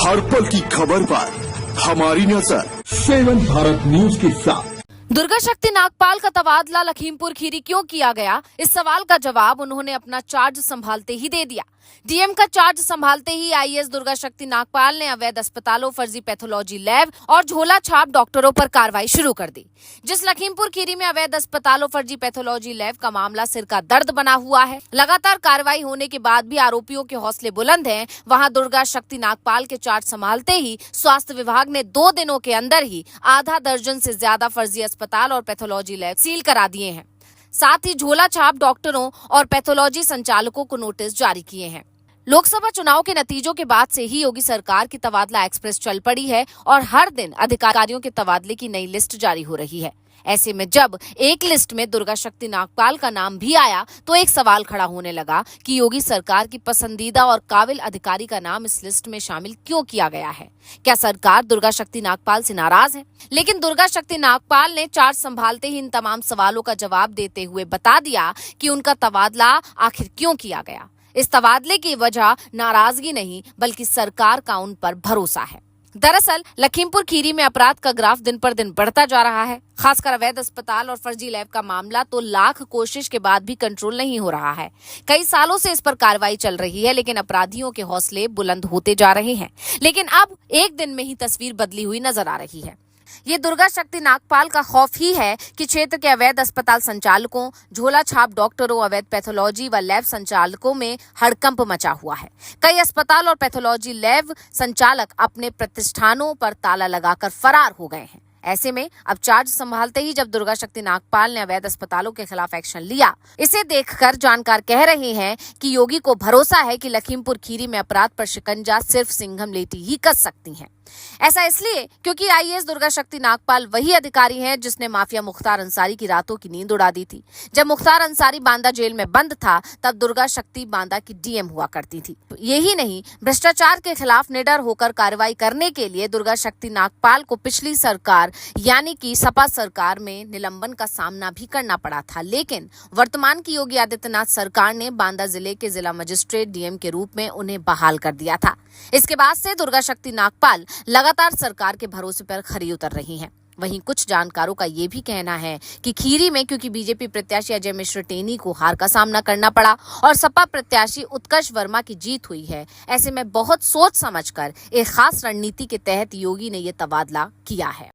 हर पल की खबर पर हमारी नजर 7 भारत न्यूज के साथ। दुर्गा शक्ति नागपाल का तबादला लखीमपुर खीरी क्यों किया गया, इस सवाल का जवाब उन्होंने अपना चार्ज संभालते ही दे दिया। डीएम का चार्ज संभालते ही आईएएस दुर्गा शक्ति नागपाल ने अवैध अस्पतालों, फर्जी पैथोलॉजी लैब और झोला छाप डॉक्टरों पर कार्रवाई शुरू कर दी। जिस लखीमपुर खीरी में अवैध अस्पतालों, फर्जी पैथोलॉजी लैब का मामला सिर का दर्द बना हुआ है, लगातार कार्रवाई होने के बाद भी आरोपियों के हौसले बुलंद हैं। वहां दुर्गा शक्ति नागपाल के चार्ज संभालते ही स्वास्थ्य विभाग ने 2 दिनों के अंदर ही आधा दर्जन से ज्यादा फर्जी अस्पताल और पैथोलॉजी लैब सील करा दिए हैं। साथ ही झोला छाप डॉक्टरों और पैथोलॉजी संचालकों को नोटिस जारी किए हैं। लोकसभा चुनाव के नतीजों के बाद से ही योगी सरकार की तबादला एक्सप्रेस चल पड़ी है और हर दिन अधिकारियों के तबादले की नई लिस्ट जारी हो रही है। ऐसे में जब एक लिस्ट में दुर्गा शक्ति नागपाल का नाम भी आया तो एक सवाल खड़ा होने लगा कि योगी सरकार की पसंदीदा और काबिल अधिकारी का नाम इस लिस्ट में शामिल क्यों किया गया है। क्या सरकार दुर्गा शक्ति नागपाल से नाराज है? लेकिन दुर्गा शक्ति नागपाल ने चार्ज संभालते ही इन तमाम सवालों का जवाब देते हुए बता दिया कि उनका तबादला आखिर क्यों किया गया। इस तबादले की वजह नाराजगी नहीं बल्कि सरकार का उन पर भरोसा है। दरअसल लखीमपुर खीरी में अपराध का ग्राफ दिन पर दिन बढ़ता जा रहा है। खासकर अवैध अस्पताल और फर्जी लैब का मामला तो लाख कोशिश के बाद भी कंट्रोल नहीं हो रहा है। कई सालों से इस पर कार्रवाई चल रही है, लेकिन अपराधियों के हौसले बुलंद होते जा रहे हैं। लेकिन अब एक दिन में ही तस्वीर बदली हुई नजर आ रही है। ये दुर्गा शक्ति नागपाल का खौफ ही है कि क्षेत्र के अवैध अस्पताल संचालकों, झोला छाप डॉक्टरों, अवैध पैथोलॉजी व लैब संचालकों में हड़कंप मचा हुआ है। कई अस्पताल और पैथोलॉजी लैब संचालक अपने प्रतिष्ठानों पर ताला लगाकर फरार हो गए हैं। ऐसे में अब चार्ज संभालते ही जब दुर्गा शक्ति नागपाल ने अवैध अस्पतालों के खिलाफ एक्शन लिया, इसे देखकर जानकार कह रहे हैं कि योगी को भरोसा है कि लखीमपुर खीरी में अपराध पर शिकंजा सिर्फ सिंघम लेटी ही कस सकती हैं। ऐसा इसलिए क्योंकि आईएएस दुर्गा शक्ति नागपाल वही अधिकारी हैं जिसने माफिया मुख्तार अंसारी की रातों की नींद उड़ा दी थी। जब मुख्तार अंसारी बांदा जेल में बंद था तब दुर्गा शक्ति बांदा की डीएम हुआ करती थी। यही नहीं, भ्रष्टाचार के खिलाफ निडर होकर कार्रवाई करने के लिए दुर्गा शक्ति नागपाल को पिछली सरकार यानी कि सपा सरकार में निलंबन का सामना भी करना पड़ा था। लेकिन वर्तमान की योगी आदित्यनाथ सरकार ने बांदा जिले के जिला मजिस्ट्रेट डीएम के रूप में उन्हें बहाल कर दिया था। इसके बाद से दुर्गा शक्ति नागपाल लगातार सरकार के भरोसे पर खरी उतर रही हैं। वहीं कुछ जानकारों का ये भी कहना है कि खीरी में क्योंकि बीजेपी प्रत्याशी अजय मिश्र टेनी को हार का सामना करना पड़ा और सपा प्रत्याशी उत्कर्ष वर्मा की जीत हुई है, ऐसे में बहुत सोच समझकर एक खास रणनीति के तहत योगी ने ये तबादला किया है।